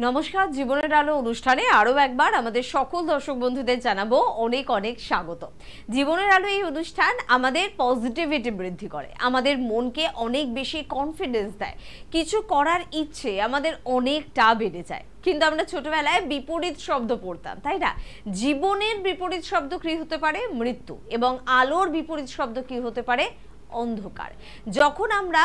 নমস্কার, জীবনের আলো অনুষ্ঠানে আরো একবার আমাদের সকল দর্শক বন্ধুদের জানাবো অনেক অনেক স্বাগত। জীবনের আলো এই অনুষ্ঠান আমাদের পজিটিভিটি বৃদ্ধি করে, আমাদের মনকে অনেক বেশি কনফিডেন্স দেয়, কিছু করার ইচ্ছে আমাদের অনেকটা বেড়ে যায়। কিন্তু আমরা ছোটবেলায় বিপরীত শব্দ পড়তাম, তাই না? জীবনের বিপরীত শব্দ কি হতে পারে? মৃত্যু। এবং আলোর বিপরীত শব্দ কি হতে পারে? অন্ধকার। যখন আমরা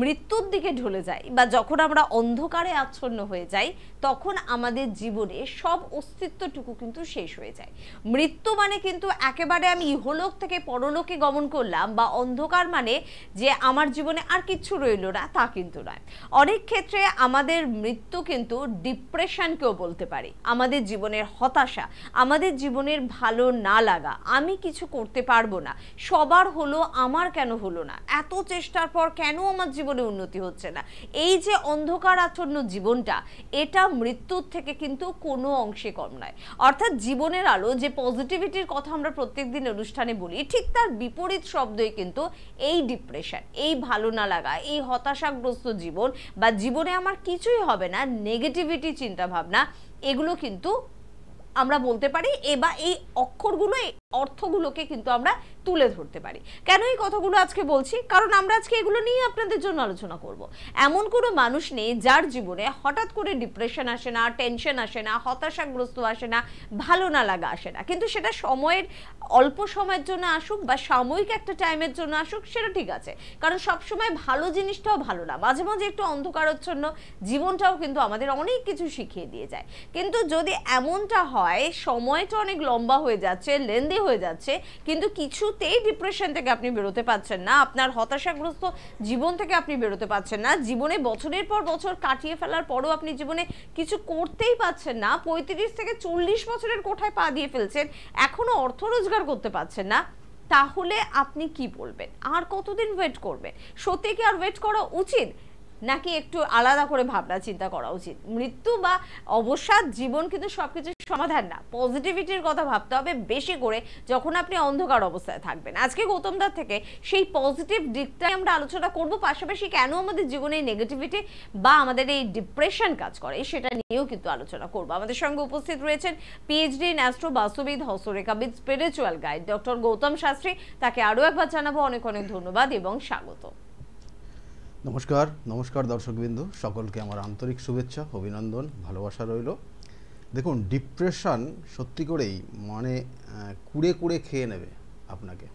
মৃত্যুর দিকে ঢলে যাই বা যখন আমরা অন্ধকারে আচ্ছন্ন হয়ে যাই, তখন আমাদের জীবনে সব অস্তিত্বটুকু কিন্তু শেষ হয়ে যায়। মৃত্যু মানে কিন্তু একেবারে আমি ইহলোক থেকে পরলোকে গমন করলাম, বা অন্ধকার মানে যে আমার জীবনে আর কিচ্ছু রইল না, তা কিন্তু নয়। অনেক ক্ষেত্রে আমাদের মৃত্যু কিন্তু ডিপ্রেশনকেও বলতে পারি, আমাদের জীবনের হতাশা, আমাদের জীবনের ভালো না লাগা, আমি কিছু করতে পারবো না, সবার হলো আমার কেন হলো না, এত চেষ্টার পর কেন আমার জীবনে উন্নতি হচ্ছে না, এই যে অন্ধকার আচ্ছন্ন জীবনটা, এটা মৃত্যুর থেকে কিন্তু কোনো অংশে কম নয়। অর্থাৎ জীবনের আলো যে পজিটিভিটির কথা আমরা প্রত্যেকদিন অনুষ্ঠানে বলি, ঠিক তার বিপরীত শব্দই কিন্তু এই ডিপ্রেশন, এই ভালো না লাগা, এই হতাশাগ্রস্ত জীবন, বা জীবনে আমার কিছুই হবে না, নেগেটিভিটি চিন্তা ভাবনা, এগুলো কিন্তু আমরা বলতে পারি বা এই অক্ষরগুলো, এই অর্থগুলোকে কিন্তু আমরা তুলে ধরতে পারি। কেন এই কথাগুলো আজকে বলছি? কারণ আমরা আজকে এগুলো নিয়ে আপনাদের জন্য আলোচনা করব। এমন কোনো মানুষ নেই যার জীবনে হঠাৎ করে ডিপ্রেশন আসে না, টেনশন আসে না, হতাশাগ্রস্ত আসে না, ভালো না লাগা আসে না। কিন্তু সেটা সময়ের, অল্প সময়ের জন্য আসুক বা সাময়িক একটা টাইমের জন্য আসুক, সেটা ঠিক আছে। কারণ সবসময় ভালো জিনিসটাও ভালো না, মাঝে মাঝে একটু অন্ধকারাচ্ছন্ন জীবনটাও কিন্তু আমাদের অনেক কিছু শিখিয়ে দিয়ে যায়। কিন্তু যদি এমনটা হয়, সময়টা অনেক লম্বা হয়ে যাচ্ছে, লেন্দি হয়ে যাচ্ছে, কিন্তু কিছুতেই ডিপ্রেশন থেকে আপনি বেরোতে পারছেন না, আপনার হতাশাগ্রস্ত জীবন থেকে আপনি বেরোতে পারছেন না, জীবনে বছরের পর বছর কাটিয়ে ফেলার পরও আপনি জীবনে কিছু করতেই পারছেন না, 35 থেকে 40 বছরের কোঠায় পা দিয়ে ফেলছেন, এখনো অর্থ রোজগার করতে পারছেন না, তাহলে আপনি কি বলবেন? আর কতদিন ওয়েট করবেন? সত্যি কি আর ওয়েট করা উচিত, নাকি একটু আলাদা করে ভাবনা চিন্তা করা উচিত? মৃত্যু বা অবসাদ জীবন কিন্তু সবকিছুর সমাধান না। পজিটিভিটির কথা ভাবতে হবে বেশি করে যখন আপনি অন্ধকার অবস্থায় থাকবেন। আজকে গৌতম দার থেকে সেই পজিটিভ দিকটাই আমরা আলোচনা করব, পাশাপাশি কেন আমাদের জীবনে নেগেটিভিটি বা আমাদের এই ডিপ্রেশন কাজ করে সেটা নিয়েও কিন্তু আলোচনা করব। আমাদের সঙ্গে উপস্থিত রয়েছেন পিএইচডি ইন অ্যাস্ট্রো বাস্তুবিদ, হস্তরেখাবিদ, spiritual guide doctor Gautam Shastri. তাকে আরও একবার জানাবো অনেক অনেক ধন্যবাদ এবং স্বাগত। নমস্কার নমস্কার দর্শকবৃন্দ, সকলকে আমার আন্তরিক শুভেচ্ছা, অভিনন্দন, ভালোবাসা রইল। দেখুন, ডিপ্রেশন সত্যি করেই মানে কুড়ে কুড়ে খেয়ে নেবে আপনাকে।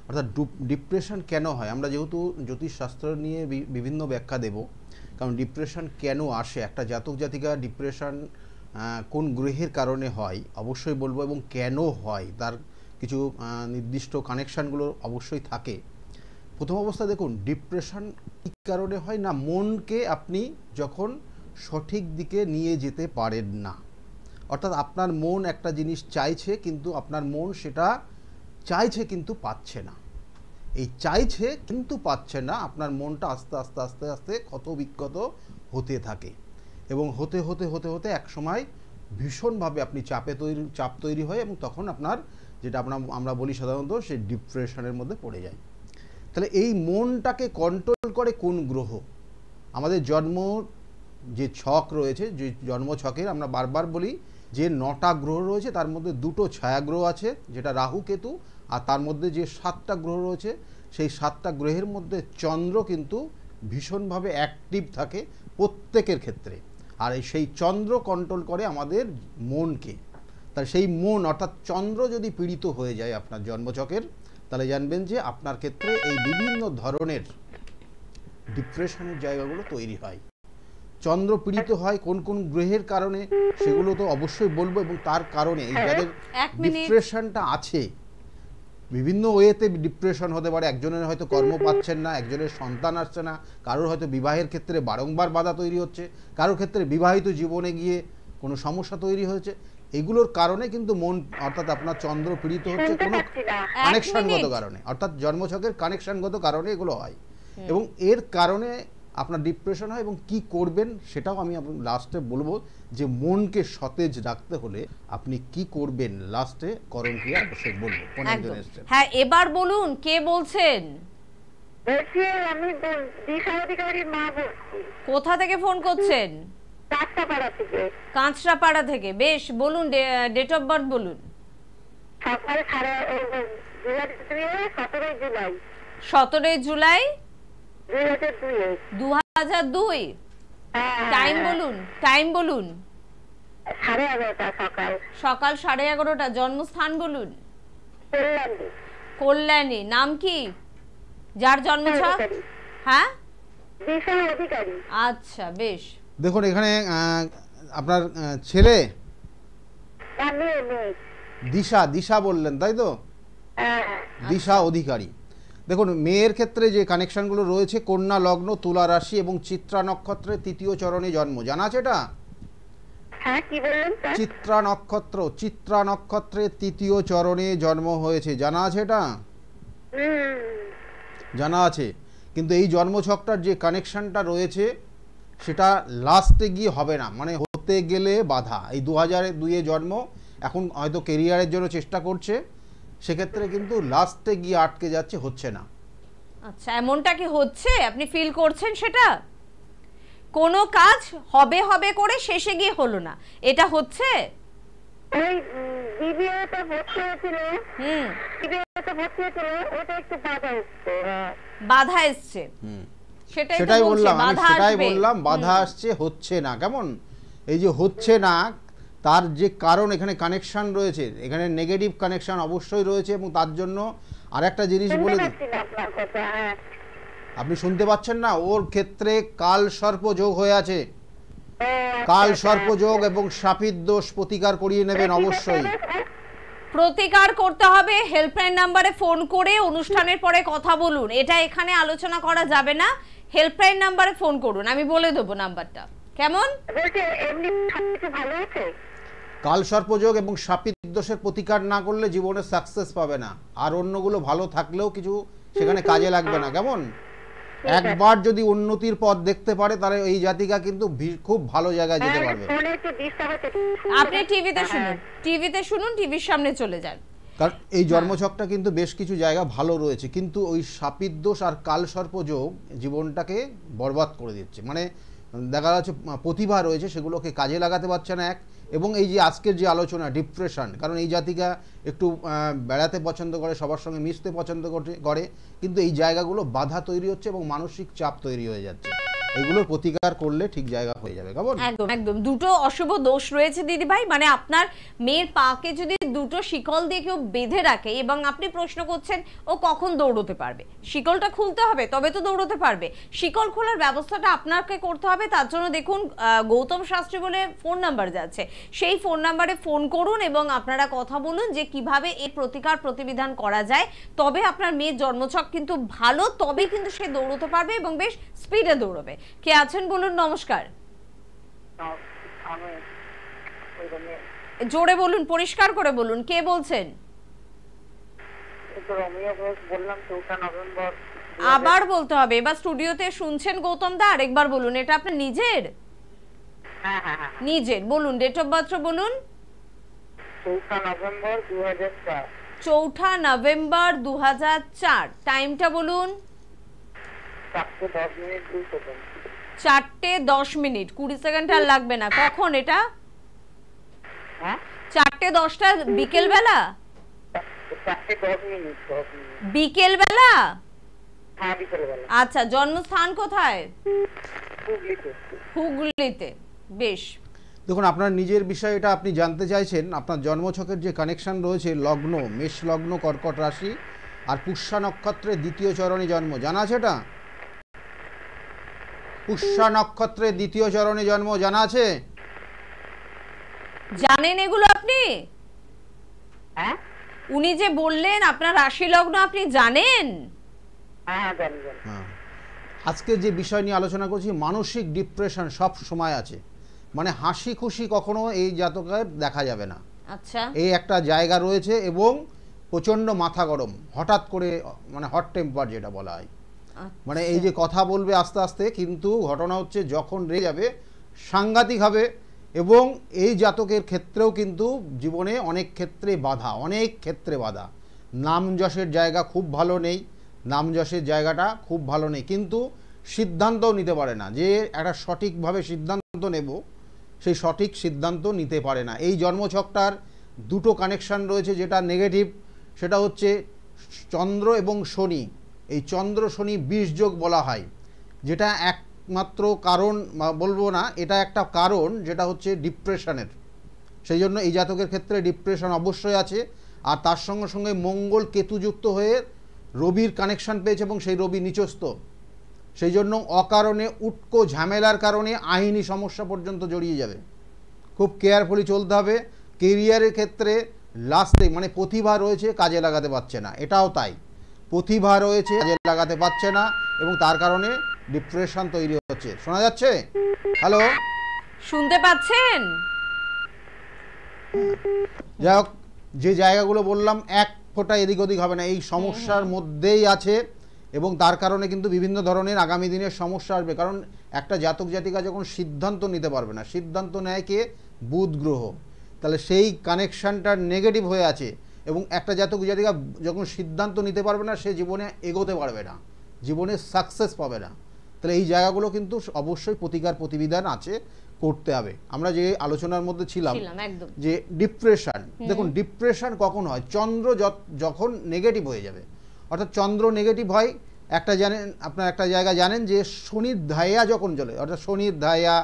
অর্থাৎ ডিপ্রেশন কেন হয়, আমরা যেহেতু জ্যোতিষশাস্ত্র নিয়ে বিভিন্ন ব্যাখ্যা দেব, কারণ ডিপ্রেশন কেন আসে, একটা জাতক জাতিকা ডিপ্রেশন কোন গ্রহের কারণে হয় অবশ্যই বলবো, এবং কেন হয় তার কিছু নির্দিষ্ট কানেকশানগুলো অবশ্যই থাকে। প্রথম অবস্থা দেখুন, ডিপ্রেশন কী কারণে হয় না, মনকে আপনি যখন সঠিক দিকে নিয়ে যেতে পারেন না, অর্থাৎ আপনার মন একটা জিনিস চাইছে, কিন্তু আপনার মন সেটা চাইছে কিন্তু পাচ্ছে না। এই চাইছে কিন্তু পাচ্ছে না, আপনার মনটা আস্তে আস্তে আস্তে আস্তে ক্ষত বিক্ষত হতে থাকে, এবং হতে হতে হতে হতে একসময় ভীষণভাবে আপনি চাপ তৈরি হয়, এবং তখন আপনার যেটা আমরা বলি সাধারণত সে ডিপ্রেশনের মধ্যে পড়ে যায়। তাহলে এই মনটাকে কন্ট্রোল করে কোন গ্রহ? আমাদের জন্ম যে ছক রয়েছে, যে জন্ম ছকের আমরা বারবার বলি যে 9টা গ্রহ রয়েছে, তার মধ্যে 2টো ছায়াগ্রহ আছে, যেটা রাহু কেতু, আর তার মধ্যে যে 7টা গ্রহ রয়েছে, সেই 7টা গ্রহের মধ্যে চন্দ্র কিন্তু ভীষণভাবে অ্যাক্টিভ থাকে প্রত্যেকের ক্ষেত্রে, আর সেই চন্দ্র কন্ট্রোল করে আমাদের মনকে। তাই সেই মন অর্থাৎ চন্দ্র যদি পীড়িত হয়ে যায় আপনার জন্মছকের, তাহলে জানবেন যে আপনার ক্ষেত্রে এই বিভিন্ন ধরনের ডিপ্রেশনের জায়গাগুলো তৈরি হয়। চন্দ্র পীড়িত হয় কোন কোন গ্রহের কারণে সেগুলো তো অবশ্যই বলবো, এবং তার কারণে এই যাদের ডিপ্রেশনটা আছে, বিভিন্ন ওয়েতে ডিপ্রেশন হতে পারে। একজনের হয়তো কর্ম পাচ্ছেন না, একজনের সন্তান আসছে না, কারোর হয়তো বিবাহের ক্ষেত্রে বারংবার বাধা তৈরি হচ্ছে, কারোর ক্ষেত্রে বিবাহিত জীবনে গিয়ে কোনো সমস্যা তৈরি হয়েছে। এগুলোর কারণে কিন্তু মন অর্থাৎ আপনার চন্দ্র পীড়িত হচ্ছে কোনো কানেকশনগত কারণে, অর্থাৎ জন্মছকের কানেকশনগত কারণে এগুলো হয়, এবং এর কারণে আপনার ডিপ্রেশন হয়। এবং কি করবেন সেটাও আমি লাস্টে বলবো, যে মনকে সতেজ রাখতে হলে আপনি কি করবেন, লাস্টে করণ ক্রিয়া অবশ্যই বলবো। হ্যাঁ, এবার বলুন কে বলছেন? আমি দিশা অধিকারীর মা বলছি। কোথা থেকে ফোন করছেন? কাঁচরাপাড়া থেকে। কাঁচরাপাড়া থেকে, বেশ, বলুন ডেট অফ বার্থ বলুন। সকাল 17 জুলাই 17 জুলাই 2002। 2002। হ্যাঁ, টাইম বলুন, টাইম বলুন। 11:30 সকাল। সকাল 11:30। জন্মস্থান বলুন। কল্যাণী। কল্যাণী। নাম কি যার জন্মছক? অধিকারী। হ্যাঁ, দিশা অধিকারী। আচ্ছা, বেশ। দেখুন এখানে আপনার ছেলে আর মেয়ে, মেয়ে। দিশা, দিশা বললেন তাই তো? হ্যাঁ, দিশা অধিকারী। দেখুন মেয়ের ক্ষেত্রে যে কানেকশনগুলো রয়েছে, কন্যা লগ্ন, তুলা রাশি এবং চিত্রা নক্ষত্রের 3য় চরণে জন্ম, জানা আছে এটা? হ্যাঁ, কি বললেন স্যার? চিত্রা নক্ষত্রের 3য় চরণে জন্ম হয়েছে, জানা আছে এটা? জানা আছে। কিন্তু এই জন্মছকটার যে কানেকশনটা রয়েছে সেটা লাস্টে গিয়ে হবে না, মানে হতে গেলে বাধা। এই 2002-এ জন্ম, এখন হয়তো কেরিয়ারের জন্য চেষ্টা করছে, সেক্ষেত্রে কিন্তু লাস্টে গিয়ে আটকে যাচ্ছে, হচ্ছে না। আচ্ছা, এমনটা কি হচ্ছে? আপনি ফিল করছেন সেটা? কোনো কাজ হবে হবে করে শেষে গিয়ে হলো না, এটা হচ্ছে? ওই বিবিএতে ভর্তি হয়েছিল, হুম, বিবিএতে ভর্তি হয়েছিল, ওটা একটু বাধা হচ্ছে। বাধা এসছে। সেটাই তো সেটাই বলছি, বললাম, আমি বাধা সেটাই আসবে। বললাম, বাধা আসছে, হচ্ছে না। কেমন? এই যে হচ্ছে না, তার যে কারণ এখানে কানেকশন রয়েছে, এখানে নেগেটিভ কানেকশন অবশ্যই রয়েছে, এবং তার জন্য আরেকটা জিনিস বলে দিই। শুনতে পাচ্ছি না আপনার কথা। হ্যাঁ, আপনি শুনতে পাচ্ছেন না? ওর ক্ষেত্রে কাল সর্প যোগ হয়ে আছে। ও, কাল আচ্ছা, সর্প আচ্ছা। যোগ এবং শাপিত দোষ প্রতিকার করিয়ে নেবেন কি অবশ্যই। করতে হবে, স্যার? প্রতিকার করতে হবে। হেল্পলাইন নাম্বারে ফোন করে অনুষ্ঠানের পরে কথা বলুন, এটা এখানে আলোচনা করা যাবে না। হেল্পলাইন নাম্বারে ফোন করুন, আমি বলে দেবো নাম্বারটা। কেমন? বলছি এমনি সবকিছু ভালো আছে? কাল সর্পযোগ এবং শাপিত দোষের প্রতিকার না করলে জীবনে সাকসেস পাবে না, আর অন্যগুলো ভালো থাকলেও কিছু সেখানে কাজে লাগবে না। কেমন? একবার যদি উন্নতির পথ দেখতে পারে, তাহলে এই জাতিকা কিন্তু খুব ভালো জায়গায় যেতে হ্যাঁ, পারবে। ফোনে একটু ডিস্টার্ব হচ্ছে। আপনি টিভিতে শুনুন, টিভিতে শুনুন, টিভির সামনে চলে যান। কারণ এই জন্মছকটা কিন্তু বেশ কিছু জায়গা ভালো রয়েছে, কিন্তু ওই শাপিত দোষ আর কাল সর্পযোগ জীবনটাকে বরবাদ করে দিচ্ছে। মানে দেখা যাচ্ছে প্রতিভা রয়েছে, সেগুলোকে কাজে লাগাতে পারছে না, এক। এবং এই যে আজকের যে আলোচনা, ডিপ্রেশন, কারণ এই জাতিকা একটু বেড়াতে পছন্দ করে, সবার সঙ্গে মিশতে পছন্দ করে, কিন্তু এই জায়গাগুলো বাধা তৈরি হচ্ছে এবং মানসিক চাপ তৈরি হয়ে যাচ্ছে। এগুলোর প্রতিকার করলে ঠিক জায়গা হয়ে যাবে। কেমন? একদম একদম। দুটো অশুভ দোষ রয়েছে দিদি ভাই, মানে আপনার মেয়ের পাকে যদি দুটো শিকল দিয়ে কেউ বেঁধে রাখে, এবং আপনি প্রশ্ন করছেন ও কখন দৌড়তে পারবে, শিকলটা খুলতে হবে তবে তো দৌড়তে পারবে। শিকল খোলার ব্যবস্থাটা আপনাকে করতে হবে। তার জন্য দেখুন গৌতম শাস্ত্রী বলে ফোন নাম্বার যাচ্ছে, সেই ফোন নাম্বারে ফোন করুন এবং আপনারা কথা বলুন যে কিভাবে এই প্রতিকার প্রতিবিধান করা যায়। তবে আপনার মেয়ের জন্মছক কিন্তু ভালো, তবে কিন্তু সে দৌড়তে পারবে এবং বেশ স্পিডে দৌড়বে। কে আছেন বলুন? নমস্কার। জোরে বলুন, পরিষ্কার করে বলুন, কে বলছেন? বললাম 4 নভেম্বর। আবার বলতে হবে, এবার স্টুডিওতে শুনছেন গৌতম দা, আরেকবার বলুন। এটা আপনার নিজের? হ্যাঁ, হ্যাঁ, হ্যাঁ। নিজের। বলুন, ডেট অফ বার্থ বলুন। 4 নভেম্বর 2004। 4 নভেম্বর 2004। টাইমটা বলুন। 4:10 2 সেকেন্ড। 4:10 20 সেকেন্ড আর লাগবে না। কখন এটা? হ্যাঁ, 4:10 বিকেল বেলা? 4:10 বিকেল বেলা? হ্যাঁ, বিকেলবেলা। আচ্ছা, জন্মস্থান কোথায়? হুগলিতে। হুগলিতে। বেশ। দেখুন আপনার নিজের বিষয়টা আপনি জানতে চাইছেন। আপনার জন্মছকের যে কানেকশন রয়েছে, লগ্ন মেষ লগ্ন, কর্কট রাশি, আর পুষ্যা নক্ষত্রের 2য় চরণে জন্ম, জানা আছে এটা? পুষ্যা নক্ষত্রের 2য় চরণে জন্ম, জানা আছে? জানেন এগুলো আপনি? হ্যাঁ, উনি যে বললেন আপনার রাশি লগ্ন, আপনি জানেন? হ্যাঁ, জানি। হ্যাঁ, আজকে যে বিষয় নিয়ে আলোচনা করছি, মানসিক ডিপ্রেশন সব সময় আছে, মানে হাসি খুশি কখনো এই জাতকের দেখা যাবে না। আচ্ছা। এই একটা জায়গা রয়েছে, এবং প্রচণ্ড মাথা গরম, হঠাৎ করে, মানে হট টেম্পার যেটা বলা হয়। মানে এই যে কথা বলবে আস্তে আস্তে, কিন্তু ঘটনা হচ্ছে যখন রেগে যাবে সাংঘাতিক হবে। এবং এই জাতকের ক্ষেত্রেও কিন্তু জীবনে অনেক ক্ষেত্রে বাধা, নাম যশের জায়গা খুব ভালো নেই, কিন্তু সিদ্ধান্তও নিতে পারে না যে একটা সঠিকভাবে সিদ্ধান্ত নেব সেই সঠিক সিদ্ধান্ত নিতে পারে না। এই জন্মছকটার দুটো কানেকশান রয়েছে, যেটা নেগেটিভ সেটা হচ্ছে চন্দ্র এবং শনি। এই চন্দ্র শনি 20 যোগ বলা হয়, যেটা একমাত্র কারণ বলবো না, এটা একটা কারণ যেটা হচ্ছে ডিপ্রেশনের। সেই জন্য এই জাতকের ক্ষেত্রে ডিপ্রেশন অবশ্যই আছে। আর তার সঙ্গে সঙ্গে মঙ্গল কেতুযুক্ত হয়ে রবির কানেকশান পেয়েছে এবং সেই রবি নিচস্থ। সেই জন্য অকারণে উটকো ঝামেলার কারণে আইনি সমস্যা পর্যন্ত জড়িয়ে যাবে। খুব কেয়ারফুলি চলতে হবে। কেরিয়ারের ক্ষেত্রে লাস্টে মানে প্রতিভা রয়েছে, কাজে লাগাতে পারছে না, এটাও তাই। প্রতিভা রয়েছে, কাজে লাগাতে পারছে না এবং তার কারণে ডিপ্রেশন তৈরি হচ্ছে। শোনা যাচ্ছে? হ্যালো, শুনতে পাচ্ছেন? যাই হোক, যে জায়গাগুলো বললাম এক ফোঁটা এদিক ওদিক হবে না, এই সমস্যার মধ্যেই আছে এবং তার কারণে কিন্তু বিভিন্ন ধরনের আগামী দিনের সমস্যা আসবে। কারণ একটা জাতক জাতিকা যখন সিদ্ধান্ত নিতে পারবে না, সিদ্ধান্ত নেয় কে? বুধ গ্রহ। তাহলে সেই কানেকশানটা নেগেটিভ হয়ে আছে এবং একটা জাতক জাতিকা যখন সিদ্ধান্ত নিতে পারবে না, সে জীবনে এগোতে পারবে না, জীবনে সাকসেস পাবে না। তাহলে এই জায়গাগুলো কিন্তু অবশ্যই প্রতিকার প্রতিবিধান আছে, করতে হবে। আমরা যে আলোচনার মধ্যে ছিলাম যে ডিপ্রেশন, দেখুন ডিপ্রেশন কখন হয়? চন্দ্র যখন নেগেটিভ হয়ে যাবে, অর্থাৎ চন্দ্র নেগেটিভ হয়। একটা জানেন, আপনার একটা জায়গা জানেন যে শনির ধাইয়া যখন চলে, অর্থাৎ শনির ধাইয়া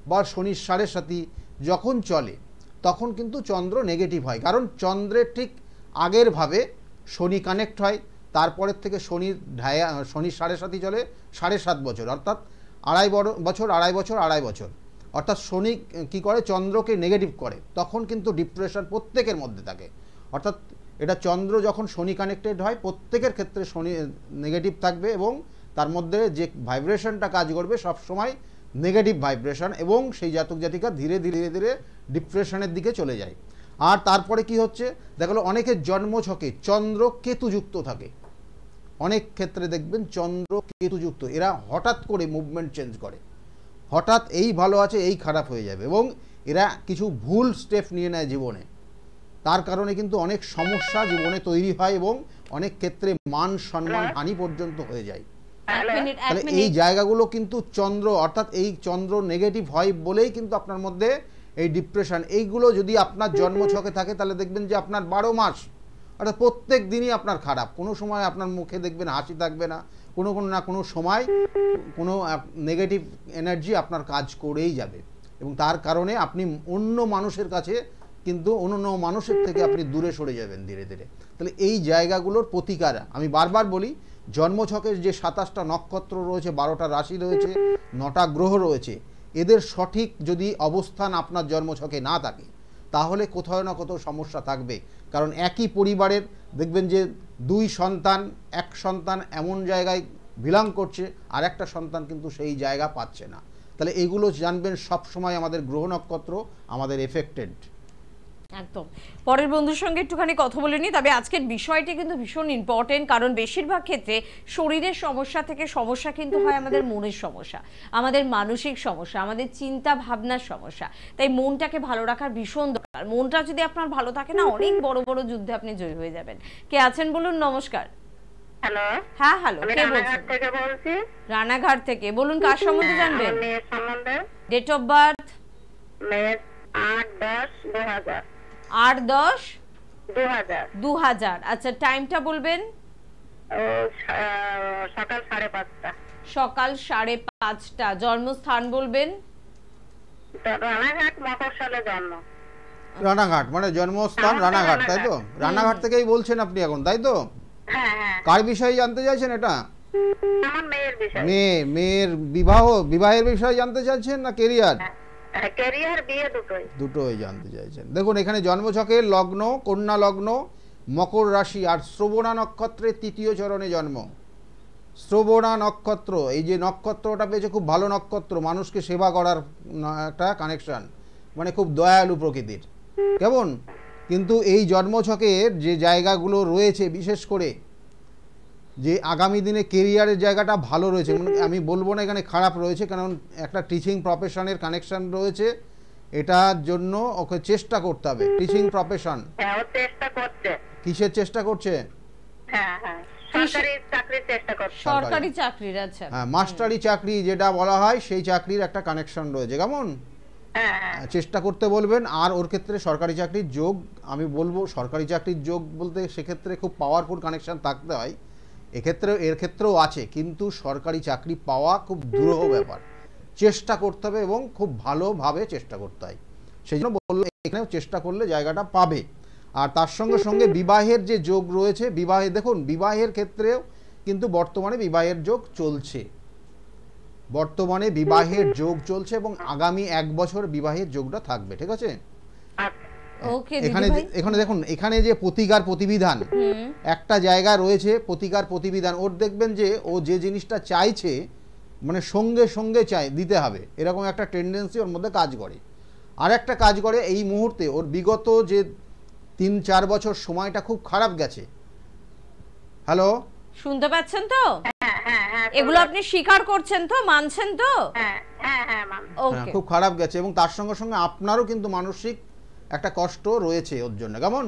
বা শনির সাড়ে সাথী যখন চলে, তখন কিন্তু চন্দ্র নেগেটিভ হয়। কারণ চন্দ্রের ঠিক আগের ভাবে শনি কানেক্ট হয়, তারপরের থেকে শনির ধাইয়া, শনির সাড়ে সাথী চলে 7.5 বছর, অর্থাৎ আড়াই বছর। অর্থাৎ শনি কি করে? চন্দ্রকে নেগেটিভ করে। তখন কিন্তু ডিপ্রেশন প্রত্যেকের মধ্যে থাকে। অর্থাৎ এটা চন্দ্র যখন শনি কানেক্টেড হয়, প্রত্যেকের ক্ষেত্রে শনি নেগেটিভ থাকবে এবং তার মধ্যে যে ভাইব্রেশনটা কাজ করবে সবসময় নেগেটিভ ভাইব্রেশন, এবং সেই জাতক জাতিকা ধীরে ধীরে ডিপ্রেশনের দিকে চলে যায়। আর তারপরে কি হচ্ছে? দেখলো অনেকের জন্মছকে চন্দ্র কেতুযুক্ত থাকে। অনেক ক্ষেত্রে দেখবেন চন্দ্র কেতুযুক্ত, এরা হঠাৎ করে মুভমেন্ট চেঞ্জ করে, হঠাৎ এই ভালো আছে এই খারাপ হয়ে যাবে এবং এরা কিছু ভুল স্টেপ নিয়ে নেয় জীবনে। তার কারণে কিন্তু অনেক সমস্যা জীবনে তৈরি হয় এবং অনেক ক্ষেত্রে মান সম্মান হানি পর্যন্ত হয়ে যায়। তাহলে এই জায়গাগুলো কিন্তু চন্দ্র, অর্থাৎ এই চন্দ্র নেগেটিভ হয় বলেই কিন্তু আপনার মধ্যে এই ডিপ্রেশন। এইগুলো যদি আপনার জন্মছকে থাকে তাহলে দেখবেন যে আপনার 12 মাস, অর্থাৎ প্রত্যেক দিনই আপনার খারাপ। কোনো সময় আপনার মুখে দেখবেন হাসি থাকবে না, কোনো সময় কোনো নেগেটিভ এনার্জি আপনার কাজ করেই যাবে এবং তার কারণে আপনি অন্য মানুষের কাছে কিন্তু অন্য মানুষের থেকে আপনি দূরে সরে যাবেন ধীরে ধীরে। তাহলে এই জায়গাগুলোর প্রতিকার আমি বারবার বলি, জন্মছকের যে 27টা নক্ষত্র রয়েছে, 12টা রাশি রয়েছে, 9টা গ্রহ রয়েছে, এদের সঠিক যদি অবস্থান আপনার জন্মছকে না থাকে তাহলে কোথাও না কোথাও সমস্যা থাকবে। কারণ একই পরিবারের দেখবেন যে 2 সন্তান, এক সন্তান এমন জায়গায় বিলং করছে আর একটা সন্তান কিন্তু সেই জায়গা পাচ্ছে না। তাহলে এইগুলো জানবেন সব সময় আমাদের গ্রহ নক্ষত্র আমাদের এফেক্টেড। একদম। পরের বন্ধুর সঙ্গে একটুখানি কথা বলে নিই। তবে আজকের বিষয়টি কিন্তু ভীষণ ইম্পর্টেন্ট, কারণ বেশিরভাগ ক্ষেত্রে শরীরের সমস্যা থেকে সমস্যা কিন্তু হয় আমাদের মনের সমস্যা, আমাদের মানসিক সমস্যা, আমাদের চিন্তা ভাবনার সমস্যা। তাই মনটাকে ভালো রাখার ভীষণ দরকার। মনটা যদি আপনার ভালো থাকে না, অনেক বড় বড় যুদ্ধে আপনি জয়ী হয়ে যাবেন। কে আছেন বলুন? নমস্কার। হ্যালো। হ্যাঁ হ্যালো, কে রানাঘাট বলছেন? থেকে বলছি। রানাঘাট থেকে বলুন, কার সম্বন্ধে জানবেন? মেয়ের সম্বন্ধে। Date of birth? মেয়ের 8/10/2000। 8/10/2000। আচ্ছা, টাইমটা বলবেন? সকাল 5:30টা। সকাল 5:30টা। জন্মস্থান বলবেন? রানাঘাট, মফস্বলে জন্ম। রানাঘাট মানে জন্মস্থান রানাঘাট, তাই তো? রানাঘাট থেকেই বলছেন আপনি এখন, তাই তো? হ্যাঁ হ্যাঁ। কার বিষয়ে জানতে চাইছেন এটা? আমার মেয়ের বিষয়। মেয়ের বিবাহের বিষয়ে জানতে চাইছেন না কেরিয়ার? ক্যারিয়ার, বিয়ে দুটোই জানতে চাইছেন। দেখুন এখানে জন্মছকের লগ্ন কন্যা লগ্ন, মকর রাশি আর শ্রবণা নক্ষত্রের 3য় চরণে জন্ম। শ্রবণা নক্ষত্র, এই যে নক্ষত্রটা পেয়েছে খুব ভালো নক্ষত্র, মানুষকে সেবা করার একটা কানেকশন, মানে খুব দয়ালু প্রকৃতির, কেমন? কিন্তু এই জন্মছকের যে জায়গাগুলো রয়েছে, বিশেষ করে যে আগামী দিনে কেরিয়ারের জায়গাটা ভালো রয়েছে, আমি বলবো না এখানে খারাপ রয়েছে, কারণ একটা টিচিং প্রফেশনের কানেকশন রয়েছে, এটার জন্য ওকে চেষ্টা করতে হবে। টিচিং প্রফেশন কিসের চেষ্টা করছে? সরকারি চাকরির। আচ্ছা, হ্যাঁ, মাস্টারি চাকরি যেটা বলা হয় সেই চাকরির একটা কানেকশন রয়েছে, কেমন? হ্যাঁ হ্যাঁ চেষ্টা করতে বলবেন। আর ওর ক্ষেত্রে সরকারি চাকরির যোগ, আমি বলবো সরকারি চাকরির যোগ বলতে সেক্ষেত্রে খুব পাওয়ারফুল কানেকশন থাকতে হয়। এর ক্ষেত্রেও আছে, কিন্তু সরকারি চাকরি পাওয়া খুব দুরূহ ব্যাপার। চেষ্টা করতে হবে এবং খুব ভালোভাবে চেষ্টা করতে হয়। সেই জন্য বললো এখানেও চেষ্টা করলে জায়গাটা পাবে। আর তার সঙ্গে সঙ্গে বিবাহের যে যোগ রয়েছে, দেখুন বিবাহের ক্ষেত্রেও কিন্তু বর্তমানে বিবাহের যোগ চলছে, এবং আগামী 1 বছর বিবাহের যোগটা থাকবে। ঠিক আছে? ওকে এখানে দেখুন, এখানে যে প্রতিকার প্রতিবিধান একটা জায়গা রয়েছে, প্রতিকার প্রতিবিধান ওর দেখবেন যে ও যে জিনিসটা চাইছে মানে সঙ্গে সঙ্গে দিতে হবে, এরকম একটা টেন্ডেন্সি ওর মধ্যে কাজ করে। আর একটা কাজ করে, এই মুহূর্তে ওর বিগত যে 3-4 বছর সময়টা খুব খারাপ গেছে। হ্যালো, শুনতে পাচ্ছেন তো? হ্যাঁ এগুলো আপনি স্বীকার করছেন তো, মানছেন তো? হ্যাঁ হ্যাঁ হ্যাঁ ওকে, খুব খারাপ গেছে, এবং তার সঙ্গে সঙ্গে আপনারও কিন্তু মানসিক একটা কষ্ট রয়েছে ওর জন্য। কেমন?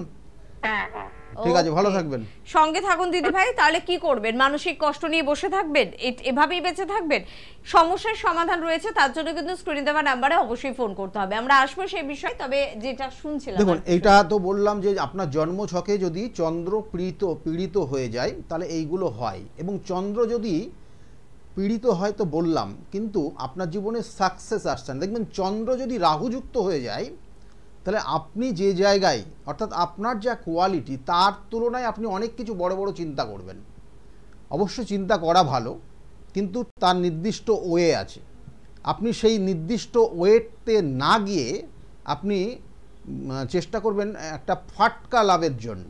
হ্যাঁ হ্যাঁ ঠিক আছে, ভালো থাকবেন। সঙ্গে থাকুন দিদি ভাই। তাহলে কি করবেন? মানসিক কষ্ট নিয়ে বসে থাকবেন? এভাবেই বেঁচে থাকবেন? সমস্যার সমাধান রয়েছে, তার জন্য কিন্তু স্ক্রিনে দেওয়া নাম্বারে অবশ্যই ফোন করতে হবে। আমরা আসবো সেই বিষয়। তবে যেটা শুনছিলাম, দেখুন এইটা তো বললাম যে আপনার জন্মছকে যদি চন্দ্র পীড়িত হয়ে যায় তাহলে এইগুলো হয়, এবং চন্দ্র যদি পীড়িত হয় তো বললাম, কিন্তু আপনার জীবনে সাকসেস আসছে না। দেখবেন চন্দ্র যদি রাহুযুক্ত হয়ে যায় তাহলে আপনি যে জায়গায়, অর্থাৎ আপনার যা কোয়ালিটি তার তুলনায় আপনি অনেক কিছু বড় বড় চিন্তা করবেন। অবশ্য চিন্তা করা ভালো, কিন্তু তার নির্দিষ্ট ওয়ে আছে। আপনি সেই নির্দিষ্ট ওয়েতে না গিয়ে আপনি চেষ্টা করবেন একটা ফাটকা লাভের জন্য,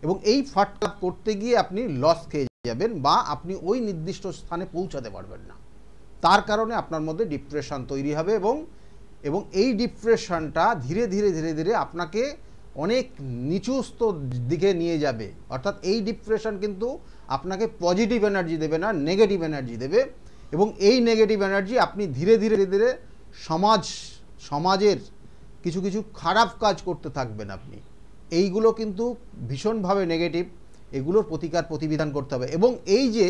এবং এই ফাটকা করতে গিয়ে আপনি লস খেয়ে যাবেন, বা আপনি ওই নির্দিষ্ট স্থানে পৌঁছাতে পারবেন না। তার কারণে আপনার মধ্যে ডিপ্রেশন তৈরি হবে, এবং এই ডিপ্রেশনটা ধীরে ধীরে আপনাকে অনেক নিচুস্ত দিকে নিয়ে যাবে। অর্থাৎ এই ডিপ্রেশন কিন্তু আপনাকে পজিটিভ এনার্জি দেবে না, নেগেটিভ এনার্জি দেবে, এবং এই নেগেটিভ এনার্জি আপনি ধীরে ধীরে সমাজের কিছু খারাপ কাজ করতে থাকবেন আপনি। এইগুলো কিন্তু ভীষণভাবে নেগেটিভ, এগুলোর প্রতিকার প্রতিবিধান করতে হবে। এবং এই যে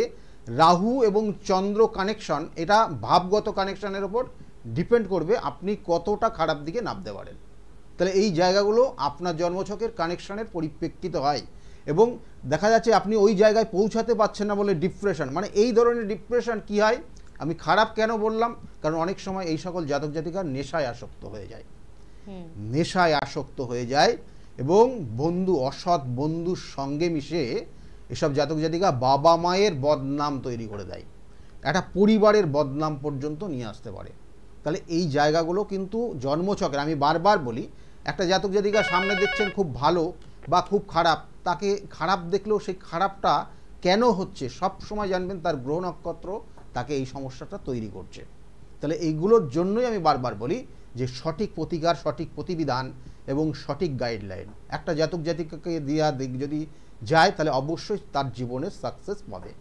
রাহু এবং চন্দ্র কানেকশন, এটা ভাবগত কানেকশনের ওপর ডিপেন্ড করবে আপনি কতটা খারাপ দিকে নামতে পারেন। তাহলে এই জায়গাগুলো আপনার জন্মছকের কানেকশনের পরিপ্রেক্ষিত হয়, এবং দেখা যাচ্ছে আপনি ওই জায়গায় পৌঁছাতে পারছেন না বলে ডিপ্রেশন। মানে এই ধরনের ডিপ্রেশন কি হয়, আমি খারাপ কেন বললাম, কারণ অনেক সময় এই সকল জাতক জাতিকা নেশায় আসক্ত হয়ে যায়, এবং অসৎ বন্ধুর সঙ্গে মিশে এসব জাতক জাতিকা বাবা মায়ের বদনাম তৈরি করে দেয়, একটা পরিবারের বদনাম পর্যন্ত নিয়ে আসতে পারে। তাহলে এই জায়গাগুলো কিন্তু জন্মছকের, আমি বারবার বলি, একটা জাতক জাতিকা সামনে দেখছেন খুব ভালো বা খুব খারাপ, তাকে খারাপ দেখলেও সেই খারাপটা কেন হচ্ছে সব সময় জানবেন তার গ্রহ নক্ষত্র তাকে এই সমস্যাটা তৈরি করছে। তাহলে এইগুলোর জন্যই আমি বারবার বলি যে সঠিক প্রতিকার, সঠিক প্রতিবিধান এবং সঠিক গাইডলাইন একটা জাতক জাতিকাকে দেওয়া যদি যায় তাহলে অবশ্যই তার জীবনের সাকসেস পাবে।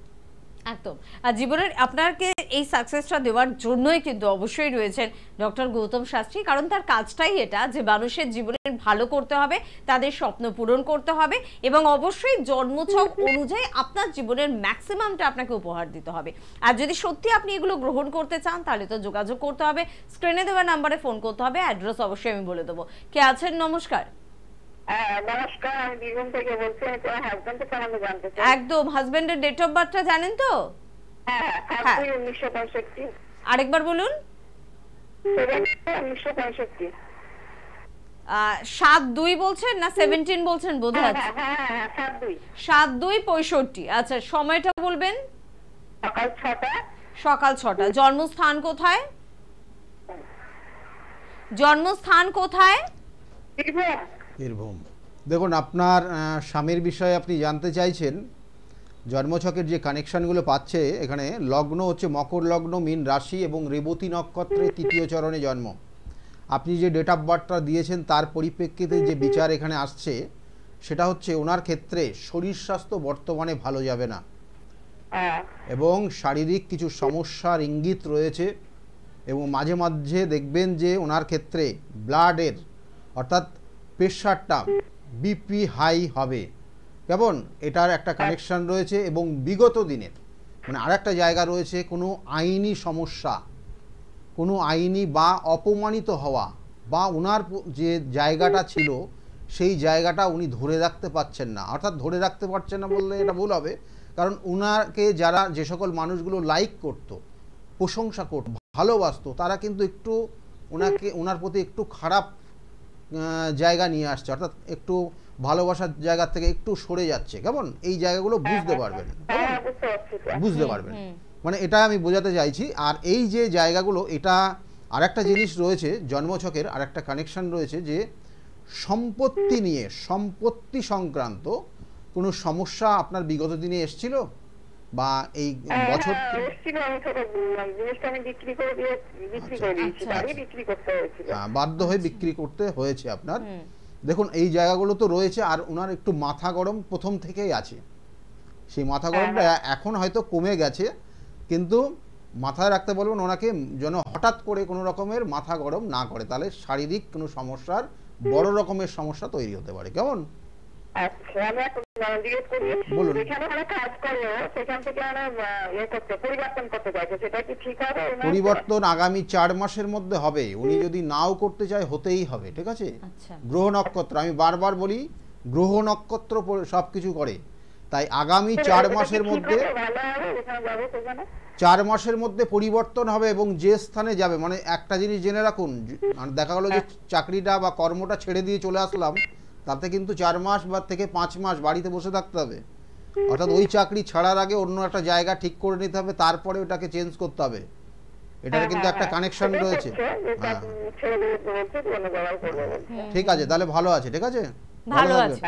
একদম। আর জীবনের আপনাকে এই সাকসেসটা দেওয়ার জন্যই কিন্তু অবশ্যই রয়েছেন ডক্টর গৌতম শাস্ত্রী, কারণ তার কাজটাই এটা যে মানুষের জীবনের ভালো করতে হবে, তাদের স্বপ্ন পূরণ করতে হবে, এবং অবশ্যই জন্মছক অনুযায়ী আপনার জীবনের ম্যাক্সিমামটা আপনাকে উপহার দিতে হবে। আর যদি সত্যি আপনি এগুলো গ্রহণ করতে চান তাহলে তো যোগাযোগ করতে হবে, স্ক্রিনে দেওয়া নাম্বারে ফোন করতে হবে, অ্যাড্রেস অবশ্যই আমি বলে দেবো। কে আছেন? নমস্কার। নমস্কার, আমি বীরভূম থেকে বলছি। তোমার হাজবেন্ডের সম্বন্ধে জানতে চাই। একদম। হাজবেন্ডের ডেট অফ বার্থটা জানেন তো? হ্যাঁ, 1965। আরেকবার বলুন। 1965। 7-2 বলছেন না 17 বলছেন বোধ হয়? 7-2-65। আচ্ছা, সময়টা বলবেন? সকাল 6টা। জন্মস্থান কোথায়? বীরভূম। দেখুন আপনার স্বামীর বিষয়ে আপনি জানতে চাইছেন, জন্মছকের যে কানেকশনগুলো পাচ্ছে এখানে, লগ্ন হচ্ছে মকর লগ্ন, মীন রাশি এবং রেবতী নক্ষত্রের 3য় চরণে জন্ম। আপনি যে ডেট অফ বার্থটা দিয়েছেন তার পরিপ্রেক্ষিতে যে বিচার এখানে আসছে সেটা হচ্ছে ওনার ক্ষেত্রে শরীর স্বাস্থ্য বর্তমানে ভালো যাবে না, এবং শারীরিক কিছু সমস্যার ইঙ্গিত রয়েছে, এবং মাঝে মাঝে দেখবেন যে ওনার ক্ষেত্রে ব্লাডের অর্থাৎ প্রেশারটা বিপি হাই হবে। কেমন? এটার একটা কানেকশন রয়েছে, এবং বিগত দিনের মানে আরেকটা জায়গা রয়েছে কোনো আইনি সমস্যা, কোনো আইনি বা অপমানিত হওয়া, বা ওনার যে জায়গাটা ছিল সেই জায়গাটা উনি ধরে রাখতে পারছেন না। অর্থাৎ ধরে রাখতে পারছেন না বললে এটা ভুল হবে, কারণ ওনাকে যারা যে সকল মানুষগুলো লাইক করত, প্রশংসা করত, ভালোবাসতো, তারা কিন্তু একটু ওনার প্রতি একটু খারাপ জায়গা নিয়ে আসছে, অর্থাৎ একটু ভালোবাসার জায়গা থেকে একটু সরে যাচ্ছে। কেমন এই জায়গাগুলো বুঝতে পারবেন, বুঝতে পারবেন, মানে এটা আমি বোঝাতে চাইছি। আর এই যে জায়গাগুলো, এটা আরেকটা জিনিস রয়েছে, জন্মছকের আরেকটা কানেকশন রয়েছে যে সম্পত্তি নিয়ে, সম্পত্তি সংক্রান্ত কোনো সমস্যা আপনার বিগত দিনে এসেছিল বা এই বছর বাধ্য হয়ে বিক্রি করতে হয়েছে আপনার। দেখুন এই জায়গাগুলো তো রয়েছে। আর ওনার একটু মাথা গরম প্রথম থেকেই আছে, সেই মাথা গরমটা এখন হয়তো কমে গেছে, কিন্তু মাথায় রাখতে বলবেন ওনাকে যেন হঠাৎ করে কোনো রকমের মাথা গরম না করে, তাহলে শারীরিক কোনো সমস্যার বড় রকমের সমস্যা তৈরি হতে পারে। কেমন বলুন। পরিবর্তন আগামী 4 মাসের মধ্যে হবে। উনি যদি নাও করতে চায় হতেই হবে, ঠিক আছে? গ্রহ নক্ষত্র, আমি বারবার বলি গ্রহ নক্ষত্র সবকিছু করে, তাই আগামী 4 মাসের মধ্যে 4 মাসের মধ্যে পরিবর্তন হবে। এবং যে স্থানে যাবে, মানে একটা জিনিস জেনে রাখুন, দেখা গেলো যে চাকরিটা বা কর্মটা ছেড়ে দিয়ে চলে আসলাম, তাতে কিন্তু 4 মাস বা থেকে 5 মাস বাড়িতে বসে থাকতে হবে। অর্থাৎ ওই চাকরি ছাড়ার আগে অন্য একটা জায়গা ঠিক করে নিতে হবে, তারপরে ওটাকে চেঞ্জ করতে হবে। এটার কিন্তু একটা কানেকশন রয়েছে। ঠিক আছে, তাহলে ভালো আছে, ঠিক আছে, ভালো আছে।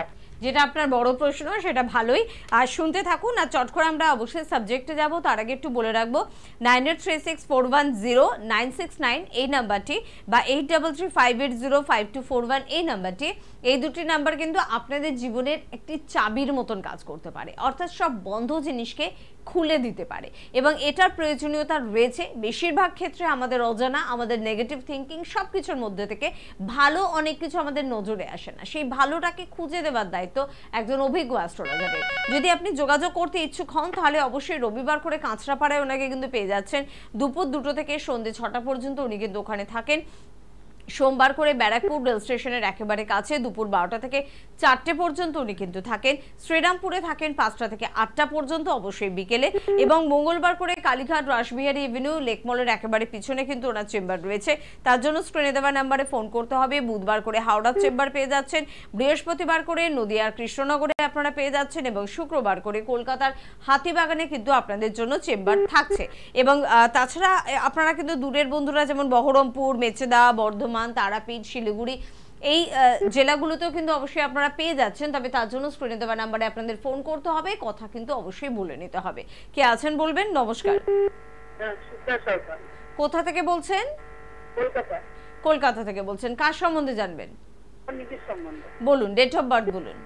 যেটা আপনার বড় প্রশ্ন সেটা ভালোই, আর শুনতে থাকুন। আর চট করে আমরা অবশ্যই সাবজেক্টে যাব, তার আগে একটু বলে রাখবো 9836410969 এই নাম্বারটি বা 8335805241 এই নাম্বারটি, এই দুটি নাম্বার কিন্তু আপনাদের জীবনের একটি চাবির মতন কাজ করতে পারে, অর্থাৎ সব বন্ধ জিনিসকে খুলে দিতে পারে। এবং এটার প্রয়োজনীয়তা রয়েছে বেশিরভাগ ক্ষেত্রে আমাদের অজানা, আমাদের নেগেটিভ থিঙ্কিং সব কিছুর মধ্যে থেকে ভালো অনেক কিছু আমাদের নজরে আসে না, সেই ভালোটাকে খুঁজে দেওয়ার দায়িত্ব একজন অভিজ্ঞ অ্যাস্ট্রোলজারের। যদি আপনি যোগাযোগ করতে ইচ্ছুক হন তাহলে অবশ্যই রবিবার করে কাঁচরাপাড়ায় ওনাকে কিন্তু পেয়ে যাচ্ছেন। দুপুর 2টো থেকে সন্ধ্যে 6টা পর্যন্ত উনি কিন্তু ওখানে থাকেন। সোমবার করে ব্যারাকপুর রেল স্টেশনের একেবারে কাছে দুপুর 12টা থেকে 4টে পর্যন্ত উনি কিন্তু থাকেন। শ্রীরামপুরে থাকেন 5টা থেকে 8টা পর্যন্ত অবশ্যই বিকেলে। এবং মঙ্গলবার করে কালীঘাট রাসবিহারী এভিনিউ লেকমলের একেবারে পিছনে কিন্তু ওনার চেম্বার রয়েছে, তার জন্য স্ক্রিনে দেওয়া নাম্বারে ফোন করতে হবে। বুধবার করে হাওড়ার চেম্বার পেয়ে যাচ্ছেন, বৃহস্পতিবার করে নদিয়ার কৃষ্ণনগরে আপনারা পেয়ে যাচ্ছেন, এবং শুক্রবার করে কলকাতার হাতিবাগানে কিন্তু আপনাদের জন্য চেম্বার থাকছে। এবং তাছাড়া আপনারা কিন্তু দূরের বন্ধুরা যেমন বহরমপুর, মেচেদা, বর্ধমান, তারাপীঠ, শিলিগুড়ি এই জেলাগুলোতেও কিন্তু অবশ্যই আপনারা পেয়ে যাচ্ছেন। তবে তার জন্য স্ক্রিনে দেওয়া নাম্বারে আপনাদের ফোন করতে হবে, কথা কিন্তু অবশ্যই বলে নিতে হবে। কে আছেন বলবেন? নমস্কার। কোথা থেকে বলছেন? কলকাতা থেকে বলছেন। কার সম্বন্ধে জানবেন? বলুন, ডেট অফ বার্থ বলুন।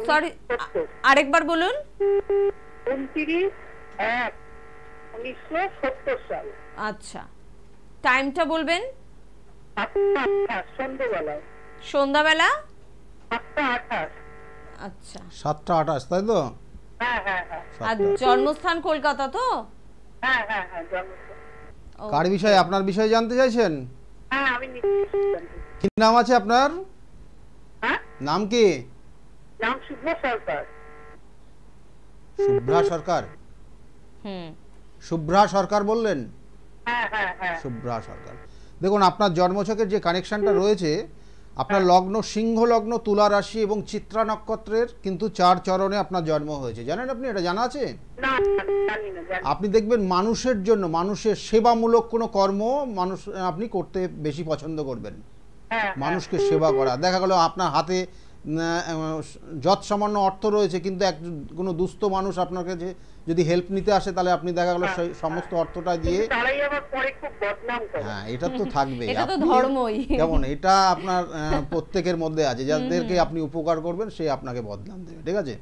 সরি, আরেকবার বলুন। 29/1/1970 সাল। আচ্ছা, টাইমটা বলবেন। সন্ধ্যাবেলা 7:28। আচ্ছা, 7:28, তাই তো? হ্যাঁ। আর জন্মস্থান কলকাতা তো? হ্যাঁ, জন্মস্থান। কার বিষয়ে, আপনার বিষয়ে জানতে চাইছেন? হ্যাঁ, আমি কি নাম আছে আপনার? হ্যাঁ, নাম কি? নাম শুভ্রা সরকার। শুভ্রা সরকার? শুভ্রা সরকার বললেন? হ্যাঁ। শুভ্রা সরকার। দেখুন আপনার জন্মছকের যে কানেকশনটা রয়েছে, আপনার লগ্ন সিংহ লগ্ন, তুলা রাশি এবং চিত্রা নক্ষত্রের কিন্তু 4 চরণে আপনার জন্ম হয়েছে। জানেন আপনি? এটা জানা আছে? না, জানি না। আপনি দেখবেন মানুষের জন্য, মানুষের সেবামূলক কোনো কর্ম আপনি করতে বেশি পছন্দ করবেন। মানুষকে সেবা করা। দেখা গেল আপনার হাতে যত সামান্য অর্থ রয়েছে, কিন্তু কোনো দুস্থ মানুষ আপনার কাছে যদি হেল্প নিতে আসে, তাহলে আপনি দেখা গেল সেই সমস্ত অর্থটা দিয়ে, হ্যাঁ এটা তো থাকবে, কেমন এটা আপনার প্রত্যেকের মধ্যে আছে। যাদেরকে আপনি উপকার করবেন সে আপনাকে বদনাম দেবে, ঠিক আছে?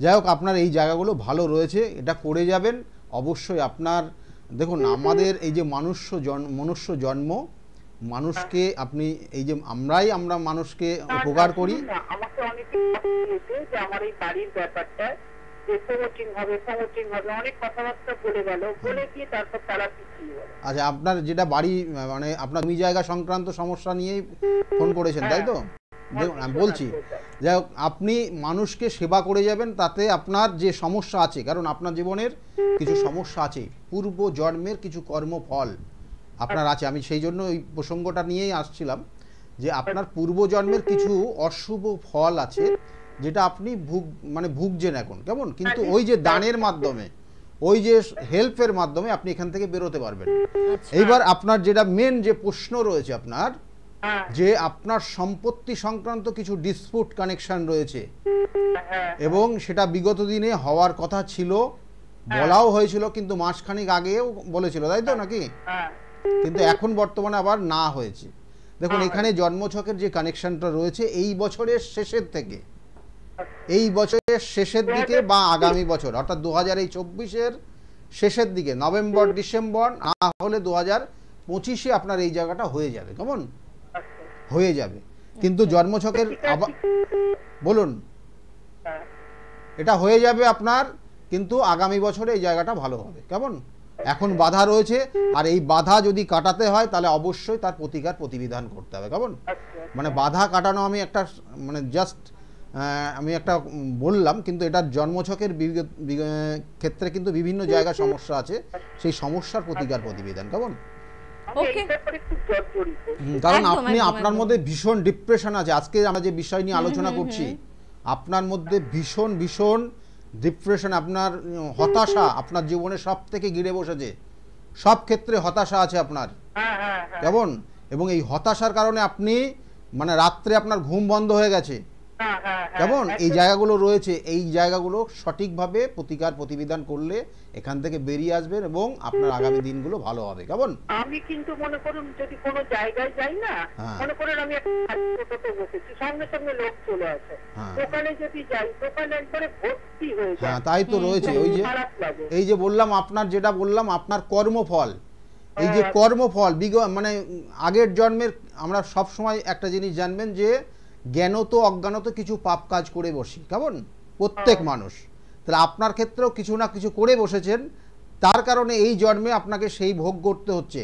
যাই হোক, আপনার এই জায়গাগুলো ভালো রয়েছে, এটা করে যাবেন অবশ্যই। আপনার দেখুন আমাদের এই যে মনুষ্য জন্ম, মানুষকে আপনি এই যে আমরা মানুষকে উপকার করি। আমাকে অনেকে বলেছে যে আমার এই বাড়ির ব্যাপারটা যে প্রমোটিং হবে অনেক কথাবার্তা বলে গেল, বলে গিয়ে তারপর তারা পিছিয়ে গেল। আচ্ছা, আপনার যেটা বাড়ি মানে আপনার জমি জায়গা সংক্রান্ত সমস্যা নিয়েই ফোন করেছেন, তাই তো? দেখুন আমি বলছি, যাই হোক, আপনি মানুষকে সেবা করে যাবেন, তাতে আপনার যে সমস্যা আছে, কারণ আপনার জীবনের কিছু সমস্যা আছে, পূর্ব জন্মের কিছু কর্মফল আপনার আছে। আমি সেই জন্য ওই প্রসঙ্গটা নিয়েই আসছিলাম যে আপনার পূর্বজন্মের কিছু অশুভ ফল আছে, যেটা আপনি ভুগছেন এখন, কেমন? কিন্তু ওই যে দানের মাধ্যমে, ওই যে হেল্পের মাধ্যমে আপনি এখান থেকে বেরোতে পারবেন। এইবার আপনার যেটা মেন যে প্রশ্ন রয়েছে আপনার, যে আপনার সম্পত্তি সংক্রান্ত কিছু ডিসপুট কানেকশন রয়েছে, এবং সেটা বিগত দিনে হওয়ার কথা ছিল, বলাও হয়েছিল, কিন্তু মাসখানেক আগেও বলেছিল, তাই তো নাকি? কিন্তু এখন বর্তমানে আবার না হয়েছে। দেখুন, এখানে জন্মছকের যে কানেকশনটা রয়েছে, এই বছরের শেষের থেকে, এই বছরের শেষের দিকে বা আগামী বছর অর্থাৎ 2024-এর শেষের দিকে, নভেম্বর ডিসেম্বর, না হলে 2025-এ আপনার এই জায়গাটা হয়ে যাবে, কেমন? হয়ে যাবে। কিন্তু জন্মছকের বলুন, এটা হয়ে যাবে আপনার, কিন্তু আগামী বছরে এই জায়গাটা ভালো হবে, কেমন? এখন বাধা রয়েছে, আর এই বাধা যদি কাটাতে হয় তাহলে অবশ্যই তার প্রতিবিধান করতে হবে, কেমন? মানে বাধা কাটানো আমি একটা জাস্ট আমি একটা বললাম, কিন্তু এটার জন্মছকের ক্ষেত্রে কিন্তু বিভিন্ন জায়গায় সমস্যা আছে, সেই সমস্যার প্রতিবিধান, কেমন? কারণ আপনার মধ্যে ভীষণ ডিপ্রেশন আছে। আজকে আমরা যে বিষয় নিয়ে আলোচনা করছি, আপনার মধ্যে ভীষণ ডিপ্রেশন, আপনার হতাশা আপনার জীবনে সব থেকে ঘিরে বসেছে, সব ক্ষেত্রে হতাশা আছে আপনার, কেমন? এবং এই হতাশার কারণে আপনি রাত্রে আপনার ঘুম বন্ধ হয়ে গেছে, কেমন? এই জায়গাগুলো রয়েছে, এই জায়গাগুলো সঠিকভাবে প্রতিবিধান করলে এখান থেকে বেরিয়ে আসবেন এবং আপনার আগামী দিনগুলো ভালো হবে, কেমন? আমি কিন্তু মনে করুন যদি কোনো জায়গায় যাই না, মনে করুন আমি একটা বসেছি, সঙ্গে সঙ্গে লোক চলে আসে, দোকানে যদি যাই, দোকানে একবারে ভর্তি হয়ে যায়। হ্যাঁ, তাই তো রয়েছে। ওই যে এই যে বললাম, আপনার যেটা বললাম, আপনার কর্মফল, এই যে কর্মফল আগের জন্মের, আমরা সব সময় একটা জিনিস জানবেন যে জ্ঞানত অজ্ঞানত কিছু পাপ কাজ করে বসি, কেমন? প্রত্যেক মানুষ। তাহলে আপনার ক্ষেত্রেও কিছু না কিছু করে বসেছেন, তার কারণে এই জন্মে আপনাকে সেই ভোগ করতে হচ্ছে,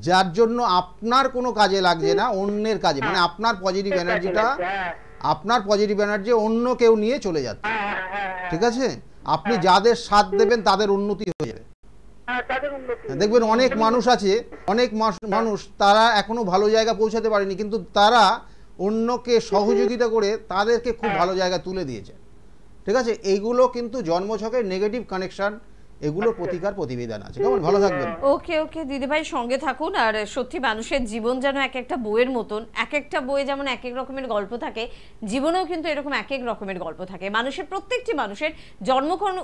যার জন্য আপনার কোনো কাজে লাগছে না, অন্যের কাজে, আপনার পজিটিভ এনার্জি অন্য কেউ নিয়ে চলে যাচ্ছে, ঠিক আছে? আপনি যাদের সাথ দেবেন তাদের উন্নতি হয়ে যাবে। দেখবেন অনেক মানুষ আছে, মানুষ তারা এখনো ভালো জায়গা পৌঁছাতে পারেনি, কিন্তু তারা অন্যকে সহযোগিতা করে তাদেরকে খুব ভালো জায়গায় তুলে দিয়েছে, ঠিক আছে? এইগুলো কিন্তু জন্মছকের নেগেটিভ কানেকশন, এগুলোর প্রতিবিধান আছে, কেমন? ভালো থাকবেন। ওকে দিদিভাই, সঙ্গে থাকুন। আর সত্যি মানুষের জীবন যেন এক একটা বইয়ের মতন, এক একটা বইয়ে যেমন এক এক রকমের গল্প থাকে, জীবনেও কিন্তু এরকম এক এক রকমের গল্প থাকে। প্রত্যেকটি মানুষের জন্মক্ষণ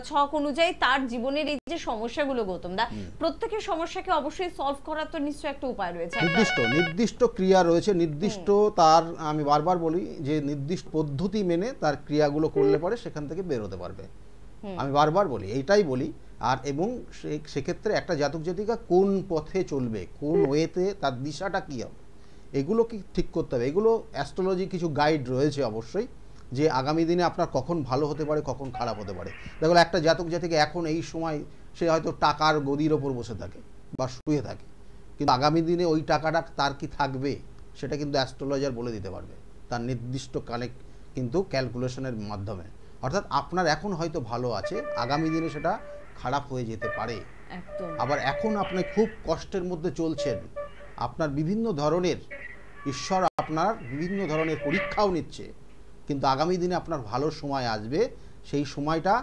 ছক অনুযায়ী তার জীবনের এই যে সমস্যাগুলো, গৌতম দা, প্রত্যেকের সমস্যাকে অবশ্যই সলভ করার তো নিশ্চয়ই একটা উপায় রয়েছে, নির্দিষ্ট ক্রিয়া রয়েছে, নির্দিষ্ট তার, আমি বারবার বলি যে নির্দিষ্ট পদ্ধতি মেনে তার ক্রিয়াগুলো করলে পরে সেখান থেকে বেরোতে পারবে। আমি বারবার বলি, এইটাই বলি। আর এবং সেক্ষেত্রে একটা জাতক জাতিকা কোন পথে চলবে, কোন ওয়েতে তার দিশাটা কী হবে, এগুলো কি ঠিক করতে হবে। এগুলো অ্যাস্ট্রোলজি কিছু গাইড রয়েছে অবশ্যই, যে আগামী দিনে আপনার কখন ভালো হতে পারে, কখন খারাপ হতে পারে। দেখো, একটা জাতক জাতিকা এখন এই সময় সে হয়তো টাকার গদির ওপর বসে থাকে বা শুয়ে থাকে, কিন্তু আগামী দিনে ওই টাকাটা তার কি থাকবে সেটা কিন্তু অ্যাস্ট্রোলজার বলে দিতে পারবে, তার নির্দিষ্ট কিন্তু ক্যালকুলেশনের মাধ্যমে। অর্থাৎ আপনার এখন হয়তো ভালো আছে, আগামী দিনে সেটা খারাপ হয়ে যেতে পারে। আবার এখন আপনি খুব কষ্টের মধ্যে চলছেন, আপনার বিভিন্ন ধরনের ঈশ্বর আপনার বিভিন্ন ধরনের পরীক্ষাও নিচ্ছে, কিন্তু আগামী দিনে আপনার ভালো সময় আসবে। সেই সময়টা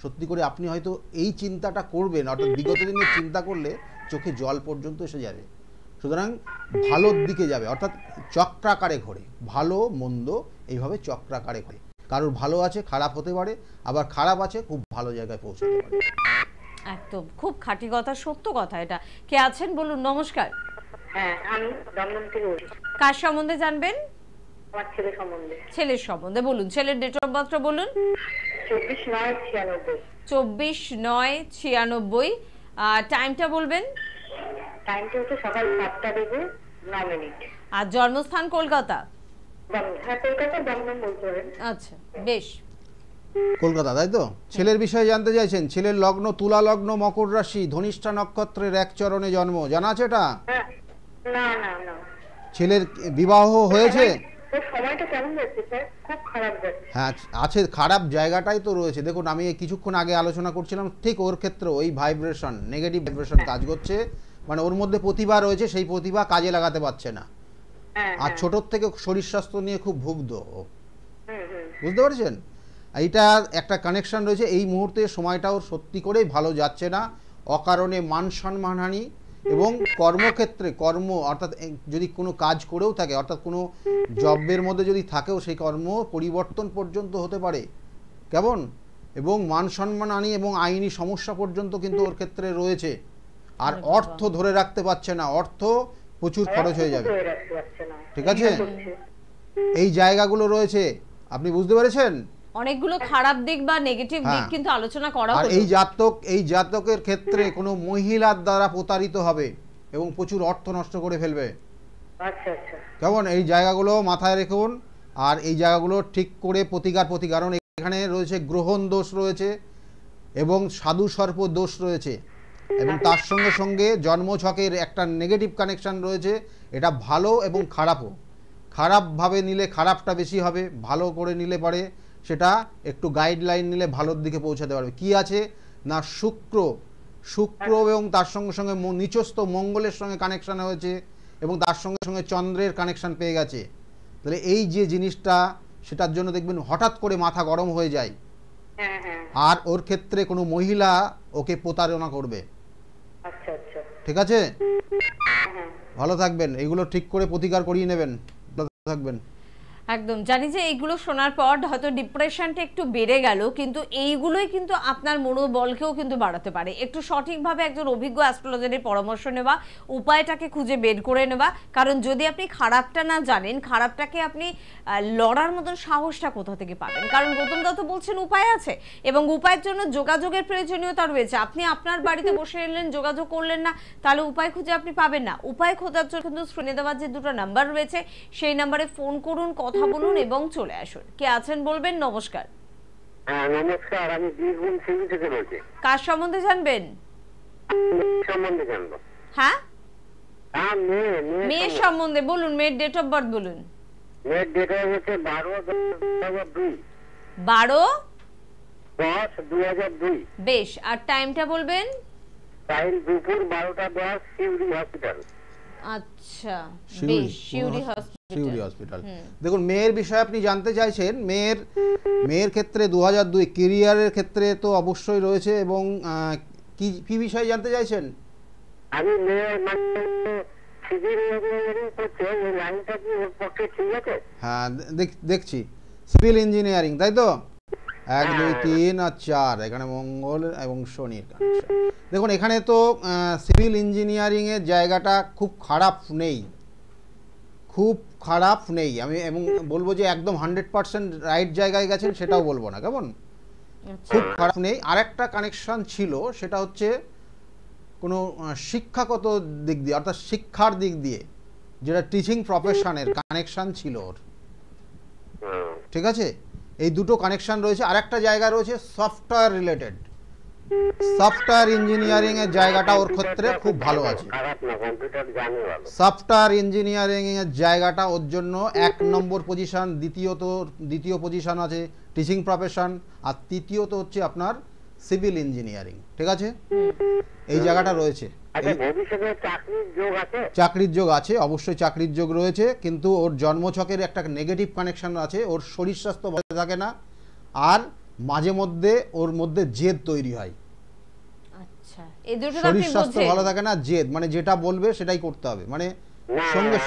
সত্যি করে আপনি হয়তো এই চিন্তাটা করবেন, অর্থাৎ বিগত দিনের চিন্তা করলে চোখে জল পর্যন্ত এসে যাবে। সুতরাং ভালোর দিকে যাবে, অর্থাৎ চক্রাকারে ঘোরে, ভালো মন্দ এইভাবে চক্রাকারে ঘোরে। কারোর ভালো আছে, খারাপ হতে পারে, আবার খারাপ আছে, খুব ভালো জায়গায় পৌঁছাতে পারে। একদম খুব খাঁটি কথা, সত্য কথা এটা। কে আছেন বলুন? নমস্কার। হ্যাঁ, আমি দমদম থেকে বলছি। কার সম্বন্ধে জানবেন? আমার ছেলের সম্বন্ধে। ছেলের সম্বন্ধে বলুন। ছেলের ডেট অফ বার্থটা বলুন। 24/9/96। 24/9/96। টাইমটা বলবেন। টাইমটা হচ্ছে সকাল 7টা বেজে 9 মিনিট। আর জন্মস্থান কলকাতা? হ্যাঁ, কলকাতা, দমদম বলতে পারেন। আচ্ছা, বেশ। কলকাতা, তাই তো? ছেলের বিষয়ে জানতে চাইছেন? ছেলের লগ্ন তুলা লগ্ন, মকর রাশি, ধনিষ্ঠা নক্ষত্রের এক চরণে জন্ম, জানা আছে এটা? না না না। ছেলের বিবাহ হয়েছে? সময়টা কেমন যাচ্ছে স্যার? খুব খারাপ যাচ্ছে। হ্যাঁ আছে, খারাপ জায়গাটাই তো রয়েছে। দেখুন আমি কিছুক্ষণ আগে আলোচনা করছিলাম, ঠিক ওর ক্ষেত্রে ওই ভাইব্রেশন, নেগেটিভ ভাইব্রেশন কাজ করছে, মানে ওর মধ্যে প্রতিভা রয়েছে, সেই প্রতিভা কাজে লাগাতে পারছে না। আর ছোটোর থেকে শরীর স্বাস্থ্য নিয়ে খুব ভুগত, বুঝতে পারছেন? এইটা একটা কানেকশন রয়েছে। এই মুহূর্তে সময়টা ওর সত্যি করেই ভালো যাচ্ছে না, অকারণে মান সম্মানহানি এবং কর্মক্ষেত্রে অর্থাৎ যদি কোনো কাজ করেও থাকে, অর্থাৎ কোনো জবের মধ্যে যদি থাকেও, সেই কর্ম পরিবর্তন পর্যন্ত হতে পারে, কেমন? এবং মান সম্মানহানি এবং আইনি সমস্যা পর্যন্ত কিন্তু ওর ক্ষেত্রে রয়েছে। আর অর্থ ধরে রাখতে পারছে না, অর্থ প্রচুর খরচ হয়ে যাবে, ঠিক আছে? এই জায়গাগুলো রয়েছে, আপনি বুঝতে পেরেছেন? অনেকগুলো খারাপ দিক বা নেগেটিভ দিক কিন্তু আলোচনা করা হলো। আর এই জাতকের ক্ষেত্রে কোনো মহিলার দ্বারা প্রতারিত হবে এবং প্রচুর অর্থ নষ্ট করে ফেলবে। আচ্ছা আচ্ছা, কেমন? এই জায়গাগুলো মাথায় রাখুন, আর এই জায়গাগুলো ঠিক করে প্রতিকার কারণ এখানে রয়েছে গ্রহণ দোষ রয়েছে এবং সাধু সর্প দোষ রয়েছে, এবং তার সঙ্গে সঙ্গে জন্মছকের একটা নেগেটিভ কানেকশন রয়েছে। এটা ভালো এবং খারাপও। খারাপভাবে নিলে খারাপটা বেশি হবে, ভালো করে নিলে পারে সেটা একটু গাইডলাইন নিলে ভালোর দিকে পৌঁছাতে পারবে। কি আছে না, শুক্র এবং তার সঙ্গে সঙ্গে নিচস্থ মঙ্গলের সঙ্গে কানেকশান হয়েছে, এবং তার সঙ্গে সঙ্গে চন্দ্রের কানেকশান পেয়ে গেছে। তাহলে এই যে জিনিসটা, সেটার জন্য দেখবেন হঠাৎ করে মাথা গরম হয়ে যায়, আর ওর ক্ষেত্রে কোনো মহিলা ওকে প্রতারণা করবে। ঠিক আছে, ভালো থাকবেন, এগুলো ঠিক করে প্রতিকার করিয়ে নেবেন, ভালো থাকবেন। একদম। জানি যে এইগুলো শোনার পর হয়তো ডিপ্রেশনটা একটু বেড়ে গেল, কিন্তু এইগুলোই কিন্তু আপনার মনোবলকেও কিন্তু বাড়াতে পারে। একটু সঠিকভাবে একজন অভিজ্ঞ অ্যাস্ট্রোলজারের পরামর্শ নেওয়া, উপায়টাকে খুঁজে বের করে নেওয়া। কারণ যদি আপনি খারাপটা না জানেন, খারাপটাকে আপনি লড়ার মতন সাহসটা কোথা থেকে পাবেন? কারণ গৌতম দত্ত বলছেন উপায় আছে, এবং উপায়ের জন্য যোগাযোগের প্রয়োজনীয়তা রয়েছে। আপনি আপনার বাড়িতে বসে এলেন, যোগাযোগ করলেন না, তাহলে উপায় খুঁজে আপনি পাবেন না। উপায় খোঁজার জন্য কিন্তু স্ক্রিনে দেওয়া যে দুটো নাম্বার রয়েছে, সেই নাম্বারে ফোন করুন, কথা বলুন এবং চলে আসুন। কে আছেন বলবেন? নমস্কার। নমস্কার, আমি বীরভূম সিবি থেকে বলছি। কার সম্বন্ধে জানবেন? সম্বন্ধে জানবো। হ্যাঁ, মেয়ের সম্বন্ধে বলুন। মেয়ের ডেট অফ বার্থ বলুন। মেয়ের ডেট হচ্ছে 12/10/2002। 12/10/2002। বেশ, আর টাইমটা বলবেন? টাইম দুপুর 12:10, শিউরি হসপিটাল। আচ্ছা, বেশ, শিউরি হসপিটাল। দেখুন, মেয়ের বিষয়ে আপনি জানতে চাইছেন। মেয়ের ক্ষেত্রে 2002 ক্যারিয়ারের ক্ষেত্রে তো অবশ্যই রয়েছে, এবং কি বিষয়ে জানতে চাইছেন? আমি হ্যাঁ, দেখছি সিভিল ইঞ্জিনিয়ারিং, তাই তো? 1, 2, 3 আর 4, এখানে মঙ্গল এবং শনির কানেকশন। দেখুন, এখানে তো সিভিল ইঞ্জিনিয়ারিং এর জায়গাটা খুব খারাপ নেই। আমি এবং বলবো যে একদম 100% রাইট জায়গায় গেছেন সেটাও বলবো না, কেমন? খুব খারাপ নেই। আরেকটা কানেকশন ছিল, সেটা হচ্ছে কোনো শিক্ষাগত দিক দিয়ে, অর্থাৎ শিক্ষার দিক দিয়ে, যেটা টিচিং প্রফেশনের কানেকশন ছিল ওর। ঠিক আছে, এই দুটো কানেকশন রয়েছে। আরেকটা জায়গা রয়েছে সফটওয়্যার রিলেটেড, সফটওয়্যার ইঞ্জিনিয়ারিং এর জায়গাটা ওর ক্ষেত্রে খুব ভালো আছে। সফটওয়্যার ইঞ্জিনিয়ারিং এর জায়গাটা ওর জন্য 1 নম্বর পজিশন, দ্বিতীয় পজিশন আছে টিচিং প্রফেশন, আর তৃতীয়ত হচ্ছে আপনার সিভিল ইঞ্জিনিয়ারিং। ঠিক আছে, এই জায়গাটা রয়েছে। চাকরির যোগ আছে, অবশ্যই চাকরির যোগ রয়েছে, কিন্তু ওর জন্মছকের একটা নেগেটিভ কানেকশন আছে। ওর শরীর স্বাস্থ্য ভালো থাকে না, আর মাঝে মধ্যে ওর মধ্যে জেদ তৈরি হয়। আচ্ছা, এই দুটো শরীর স্বাস্থ্য ভালো থাকে না, জেদ, মানে যেটা বলবে সেটাই করতে হবে, মানে সঙ্গে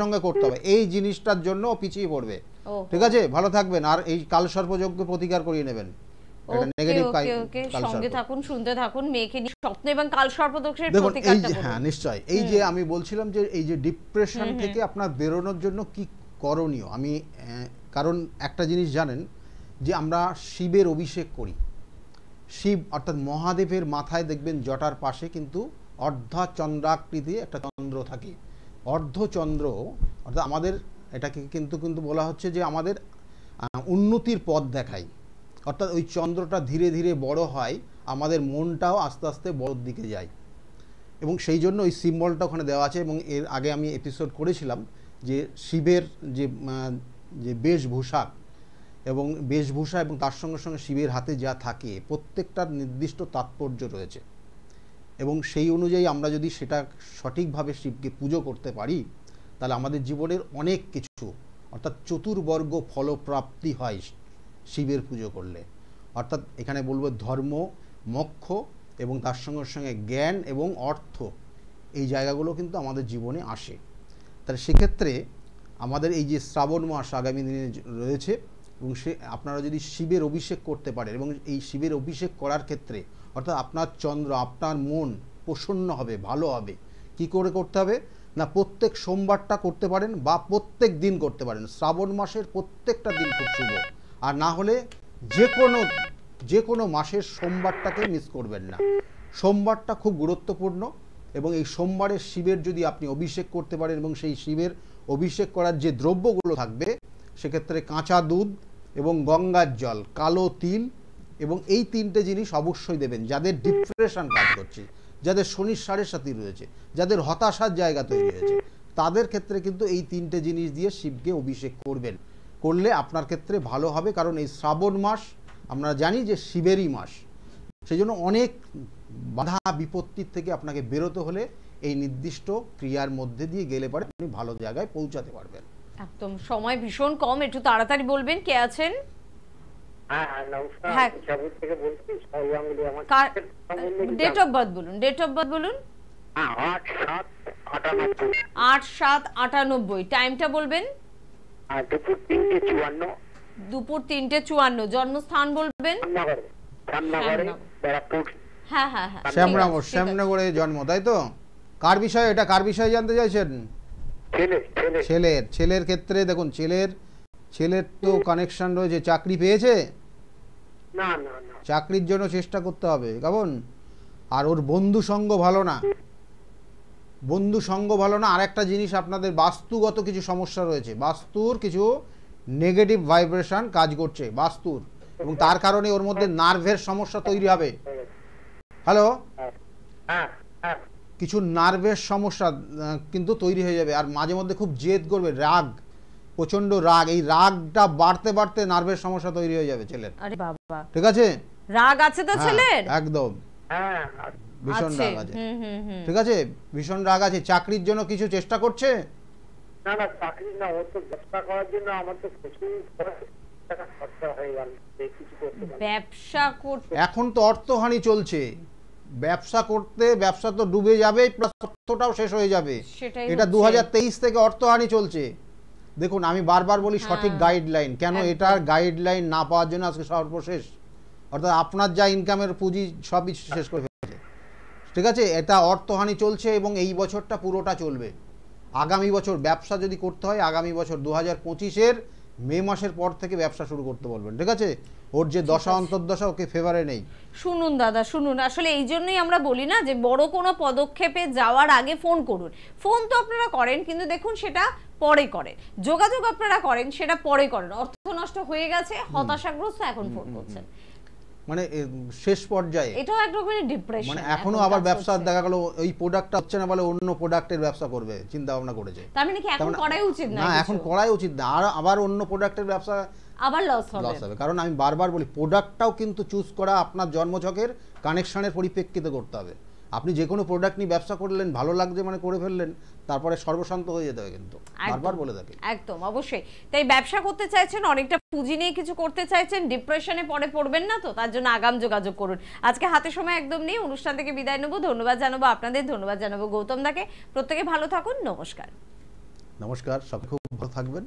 সঙ্গে করতে হবে। এই জিনিসটার জন্য পিছিয়ে পড়বে। ঠিক আছে, ভালো থাকবেন, আর এই কালসর্পযোগ্য প্রতিকার করিয়ে নেবেন। সঙ্গে থাকুন, শুনতে থাকুন মেয়েকে নিয়ে স্বপ্ন এবং কালসর্পদোষের প্রতিকারটা বলুন। হ্যাঁ, নিশ্চয়ই। এই যে আমি বলছিলাম যে এই যে ডিপ্রেশন থেকে আপনার বেরোনোর জন্য কি করণীয়, আমি কারণ একটা জিনিস জানেন যে আমরা শিবের অভিষেক করি। শিব অর্থাৎ মহাদেবের মাথায় দেখবেন জটার পাশে কিন্তু অর্ধচন্দ্রাকৃতি একটা চন্দ্র থাকে। অর্ধচন্দ্র অর্থাৎ আমাদের এটাকে কিন্তু কিন্তু বলা হচ্ছে যে আমাদের উন্নতির পথ দেখায়। অর্থাৎ ওই চন্দ্রটা ধীরে ধীরে বড় হয়, আমাদের মনটাও আস্তে আস্তে বড়োর দিকে যায়, এবং সেই জন্য ওই সিম্বলটা ওখানে দেওয়া আছে। এবং এর আগে আমি এপিসোড করেছিলাম যে শিবের যে বেশভূষা এবং তার সঙ্গে সঙ্গে শিবের হাতে যা থাকে প্রত্যেকটার নির্দিষ্ট তাৎপর্য রয়েছে, এবং সেই অনুযায়ী আমরা যদি সেটা সঠিকভাবে শিবকে পুজো করতে পারি তাহলে আমাদের জীবনের অনেক কিছু, অর্থাৎ চতুর্বর্গ ফলপ্রাপ্তি হয় শিবের পুজো করলে। অর্থাৎ এখানে বলবো ধর্ম, মোক্ষ এবং তার সঙ্গে সঙ্গে জ্ঞান এবং অর্থ, এই জায়গাগুলো কিন্তু আমাদের জীবনে আসে। তাহলে সেক্ষেত্রে আমাদের এই যে শ্রাবণ মাস আগামী দিনে রয়েছে, এবং আপনারা যদি শিবের অভিষেক করতে পারেন, এবং এই শিবের অভিষেক করার ক্ষেত্রে অর্থাৎ আপনার চন্দ্র, আপনার মন প্রসন্ন হবে, ভালো হবে। কি করে করতে হবে না, প্রত্যেক সোমবারটা করতে পারেন বা প্রত্যেক দিন করতে পারেন। শ্রাবণ মাসের প্রত্যেকটা দিন খুব শুভ, আর না হলে যে কোনো মাসের সোমবারটাকে মিস করবেন না। সোমবারটা খুব গুরুত্বপূর্ণ, এবং এই সোমবারে শিবের যদি আপনি অভিষেক করতে পারেন, এবং সেই শিবের অভিষেক করার যে দ্রব্যগুলো থাকবে সেক্ষেত্রে কাঁচা দুধ এবং গঙ্গার জল, কালো তিল, এবং এই তিনটে জিনিস অবশ্যই দেবেন। যাদের ডিপ্রেশন কাজ করছে, যাদের শনির সাড়ে সাথী রয়েছে, যাদের হতাশার জায়গা তৈরি হয়েছে, তাদের ক্ষেত্রে কিন্তু এই তিনটে জিনিস দিয়ে শিবকে অভিষেক করবেন, করলে আপনার ক্ষেত্রে ভালো হবে। কারণ এই শ্রাবণ মাস আমরা জানি যে শিবেরই মাস, সেই জন্য অনেক বাধা বিপত্তির থেকে আপনাকে বেরোতে হলে এই নির্দিষ্ট ক্রিয়ার মধ্যে দিয়ে গেলে পরে আপনি ভালো জায়গায় পৌঁছাতে পারবেন। একদম, সময় ভীষণ কম, একটু তাড়াতাড়ি বলবেন কে আছেন। হ্যাঁ, ডেট অফ বার্থ বলুন, ডেট অফ বার্থ বলুন। 8/7/98। টাইমটা বলবেন। দুপুর 3:54। জন্মস্থান বলবেন। হ্যাঁ হ্যাঁ হ্যাঁ, শ্যামনগরে জন্ম, তাই তো? কার বিষয়ে এটা, কার বিষয়ে জানতে চাইছেন? ছেলের ক্ষেত্রে দেখুন, ছেলের তো কানেকশন রয়েছে। চাকরি পেয়েছে? না, চাকরির জন্য চেষ্টা করতে হবে কেমন। আর ওর বন্ধু সঙ্গ ভালো না। আর একটা জিনিস, আপনাদের বাস্তুগত কিছু সমস্যা রয়েছে, বাস্তুর কিছু নেগেটিভ ভাইব্রেশন কাজ করছে বাস্তুর, এবং তার কারণে ওর মধ্যে নার্ভের সমস্যা তৈরি হবে। হ্যালো, কিছু নার্ভের সমস্যা কিন্তু তৈরি হয়ে যাবে, আর মাঝে মধ্যে খুব জেদ করবে, রাগ, প্রচন্ড রাগ। এই রাগটা বাড়তে বাড়তে নার্ভের সমস্যা তৈরি হয়ে যাবে ছেলের। আরে বাবা, ঠিক আছে? রাগ আছে তো ছেলের? একদম, ভীষণ রাগ আছে। ঠিক আছে, ভীষণ রাগ আছে। চাকরির জন্য কিছু চেষ্টা করছে? না, চাকরি না, ও তো ব্যবসা করার জন্য আমার তো প্রচুর টাকা খরচা হয়ে গেল, কিছু করতে পারি। ব্যবসা করতে এখন তো অর্থহানি চলছে, ব্যবসা করতে ব্যবসা তো ডুবে যাবে, প্লাস অর্থটাও শেষ হয়ে যাবে। এটা 2023 থেকে অর্থহানি চলছে। দেখুন, আমি বারবার বলি সঠিক গাইডলাইন, কেন এটার গাইডলাইন না পাওয়ার জন্য আজকে সর্বশেষ, অর্থাৎ আপনার যা ইনকামের পুঁজি সবই শেষ করে ফেলেছে। ঠিক আছে, এটা অর্থহানি চলছে, এবং এই বছরটা পুরোটা চলবে। আগামী বছর ব্যবসা যদি করতে হয়, আগামী বছর 2025-এর মে মাসের পর থেকে ব্যবসা শুরু করতে বলবেন। ঠিক আছে, ওর যে দশা অন্তর্দশা ওকে ফেভারে নেই। শুনুন দাদা, শুনুন, আসলে এই জন্যই আমরা বলি না যে বড় কোনো পদক্ষেপে যাওয়ার আগে ফোন করুন। ফোন তো আপনারা করেন, কিন্তু দেখুন সেটা পরে করেন, যোগাযোগ আপনারা করেন সেটা পরে করেন। অর্থ নষ্ট হয়ে গেছে, হতাশাগ্রস্ত, এখন ফোন করছেন, মানে শেষ পর্যায়ে এটাও এক রকমের ডিপ্রেশন। মানে এখনো আবার ব্যবসা দেখা গেল ওই প্রোডাক্টটা হচ্ছে না বলে অন্য প্রোডাক্টের ব্যবসা করবে চিন্তা ভাবনা করেছে। তার মানে কি এখন করাই উচিত না? না, এখন করাই উচিত না, আর আবার অন্য প্রোডাক্টের ব্যবসা আবার লস হবে। কারণ আমি বারবার বলি, প্রোডাক্টটাও কিন্তু চুজ করা আপনার জন্মছকের কানেকশনের পরিপ্রেক্ষিতে করতে হবে। আপনি যে কোনো প্রোডাক্ট নিয়ে ব্যবসা করলেন, ভালো লাগছে মানে করে ফেললেন, তারপরে সর্বশান্ত হয়ে যেতে হবে, কিন্তু বারবার বলে থাকি। একদম, অবশ্যই। তাই ব্যবসা করতে চাইছেন, অনেকটা পুঁজি নিয়ে কিছু করতে চাইছেন, ডিপ্রেশনে পড়ে পড়বেন না তো, তার জন্য আগাম যোগাযোগ করুন। আজকে হাতে সময় একদম নেই, অনুষ্ঠান থেকে বিদায় নেব। ধন্যবাদ জানাবো আপনাদের, ধন্যবাদ জানাবো গৌতম দাকে। প্রত্যেকে ভালো থাকুন, নমস্কার। নমস্কার, সবাই খুব ভালো থাকবেন।